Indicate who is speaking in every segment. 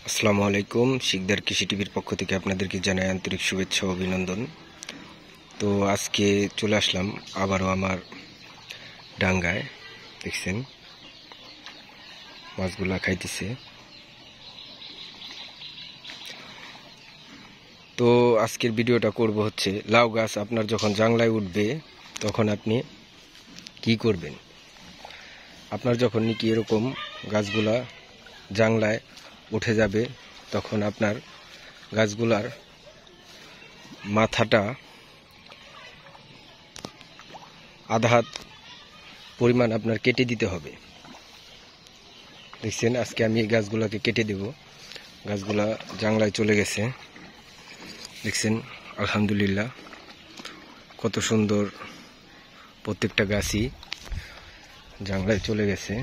Speaker 1: আসসালামু আলাইকুম। শিকদার কৃষি টিভির পক্ষ থেকে আপনাদেরকে জানাই আন্তরিক শুভেচ্ছা ও অভিনন্দন। তো আজকে চলে আসলাম আবারও আমার ডাঙ্গায়। দেখছেন মাছগুলা খাইতেছে। তো আজকের ভিডিওটা করব হচ্ছে লাউ গাছ আপনার যখন জাংলায় উঠবে তখন আপনি কি করবেন। আপনার যখন নাকি এরকম গাছগুলা জাংলায় উঠে যাবে তখন আপনার গাছগুলার মাথাটা আধা হাত পরিমাণ আপনার কেটে দিতে হবে। দেখছেন আজকে আমি এই গাছগুলাকে কেটে দেব। গাছগুলা জাংলায় চলে গেছে। দেখছেন আলহামদুলিল্লাহ কত সুন্দর, প্রত্যেকটা গাছই জাংলায় চলে গেছে।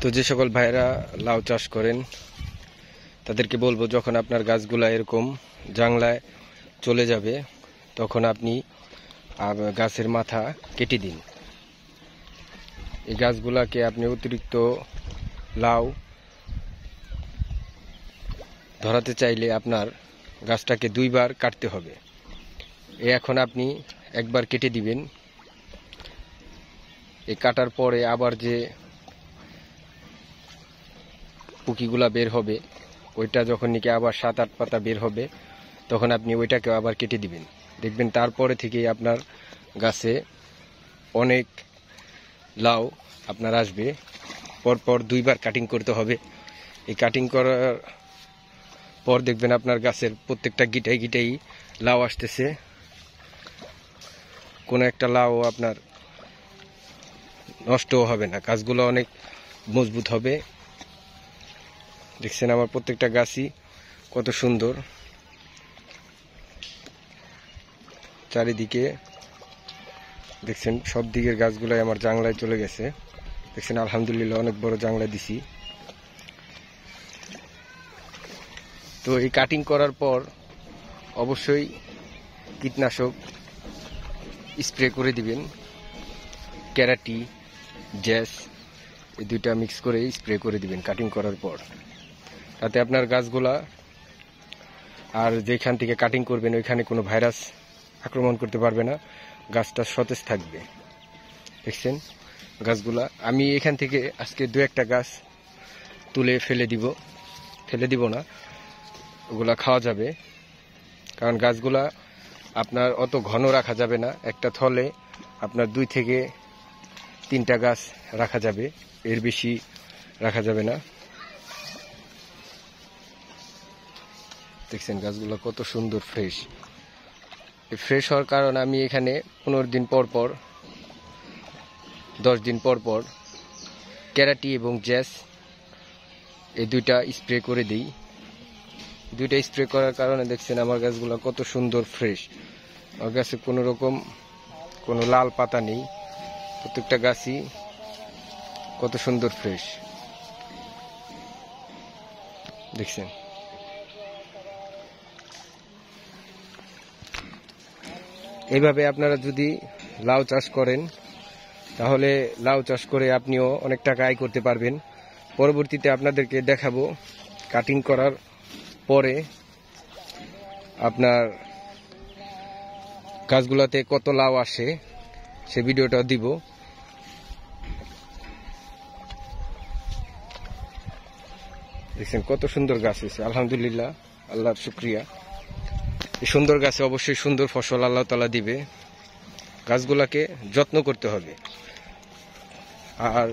Speaker 1: তো যে সকল ভাইরা লাউ চাষ করেন তাদেরকে বলবো, যখন আপনার গাছগুলা এরকম জাংলায় চলে যাবে তখন আপনি গাছের মাথা কেটে দিন। এই গাছগুলাকে আপনি অতিরিক্ত লাউ ধরাতে চাইলে আপনার গাছটাকে দুইবার কাটতে হবে। এখন আপনি একবার কেটে দিবেন। এই কাটার পরে আবার যে পুকিগুলা বের হবে, ওইটা যখন নাকি আবার 7-8 পাতা বের হবে তখন আপনি ওইটাকে আবার কেটে দিবেন। দেখবেন তারপরে থেকেই আপনার গাছে অনেক লাউ আপনার আসবে। পরপর দুইবার কাটিং করতে হবে। এই কাটিং করার পর দেখবেন আপনার গাছের প্রত্যেকটা গিটাই গিটাই লাউ আসতেছে। কোনো একটা লাউ আপনার নষ্টও হবে না, গাছগুলো অনেক মজবুত হবে। দেখছেন আমার প্রত্যেকটা গাছই কত সুন্দর। চারিদিকে দেখছেন সব দিকের গাছগুলাই আমার জাংলায় চলে গেছে। দেখছেন আলহামদুলিল্লাহ অনেক বড় জাংলা দিছি। তো এই কাটিং করার পর অবশ্যই কীটনাশক স্প্রে করে দিবেন। ক্যারাটি, জ্যাস এই দুইটা মিক্স করে স্প্রে করে দিবেন কাটিং করার পর। তাতে আপনার গাছগুলা আর যেখান থেকে কাটিং করবেন ওইখানে কোনো ভাইরাস আক্রমণ করতে পারবে না, গাছটা সতেজ থাকবে। দেখছেন গাছগুলা আমি এখান থেকে আজকে 2-1টা গাছ তুলে ফেলে দিব না, ওগুলা খাওয়া যাবে। কারণ গাছগুলা আপনার অত ঘন রাখা যাবে না, একটা থলে আপনার 2 থেকে 3টা গাছ রাখা যাবে, এর বেশি রাখা যাবে না। দেখছেন গাছগুলো কত সুন্দর ফ্রেশ। এই ফ্রেশ হওয়ার কারণে আমি এখানে 15 দিন পর পর, 10 দিন পর পর ক্যারাটি এবং জ্যাস এই দুইটা স্প্রে করে দিই। দুইটা স্প্রে করার কারণে দেখছেন আমার গাছগুলো কত সুন্দর ফ্রেশ। আমার গাছে কোনো রকম কোনো লাল পাতা নেই, প্রত্যেকটা গাছই কত সুন্দর ফ্রেশ। দেখছেন এইভাবে আপনারা যদি লাউ চাষ করেন তাহলে লাউ চাষ করে আপনিও অনেক টাকা আয় করতে পারবেন। পরবর্তীতে আপনাদেরকে দেখাবো কাটিং করার পরে আপনার গাছগুলোতে কত লাউ আসে, সে ভিডিওটা দিব। দেখছেন কত সুন্দর গাছ হয়েছে, আলহামদুলিল্লাহ, আল্লাহর শুকরিয়া। এই সুন্দর গাছে অবশ্যই সুন্দর ফসল আল্লাহ তাআলা দিবে। গাছগুলাকে যত্ন করতে হবে আর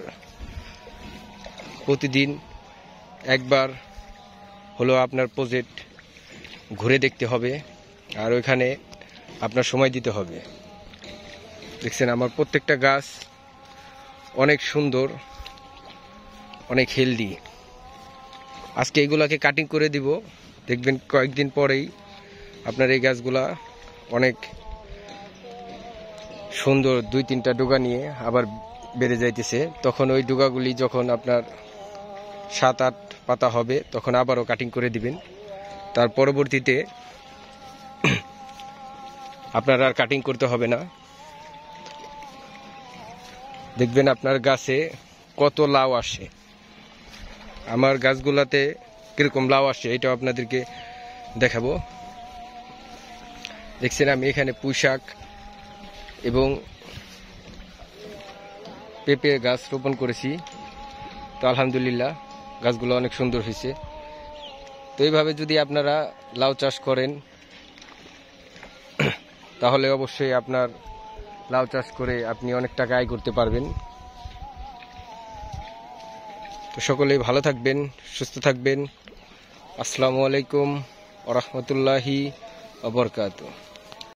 Speaker 1: প্রতিদিন একবার হলো আপনার প্রজেক্ট ঘুরে দেখতে হবে আর ওইখানে আপনার সময় দিতে হবে। দেখছেন আমার প্রত্যেকটা গাছ অনেক সুন্দর, অনেক হেলদি। আজকে এগুলাকে কাটিং করে দিব, দেখবেন কয়েকদিন পরেই আপনার এই গাছগুলা অনেক সুন্দর 2-3টা ডোগা নিয়ে আবার বেড়ে যাইতেছে। তখন ওই ডোগাগুলি যখন আপনার 7-8 পাতা হবে তখন আবারও কাটিং করে দিবেন। তার পরবর্তীতে আপনার আর কাটিং করতে হবে না। দেখবেন আপনার গাছে কত লাউ আসে। আমার গাছগুলাতে কিরকম লাউ আসে এটাও আপনাদেরকে দেখাবো। দেখছেন আমি এখানে পুঁইশাক এবং পেঁপে গাছ রোপণ করেছি। তো আলহামদুলিল্লাহ গাছগুলো অনেক সুন্দর হয়েছে। তো এইভাবে যদি আপনারা লাউ চাষ করেন তাহলে অবশ্যই আপনার লাউ চাষ করে আপনি অনেক টাকা আয় করতে পারবেন। তো সকলেই ভালো থাকবেন, সুস্থ থাকবেন। আসসালামু আলাইকুম ওয়া রাহমাতুল্লাহি ওয়া বারাকাতুহু।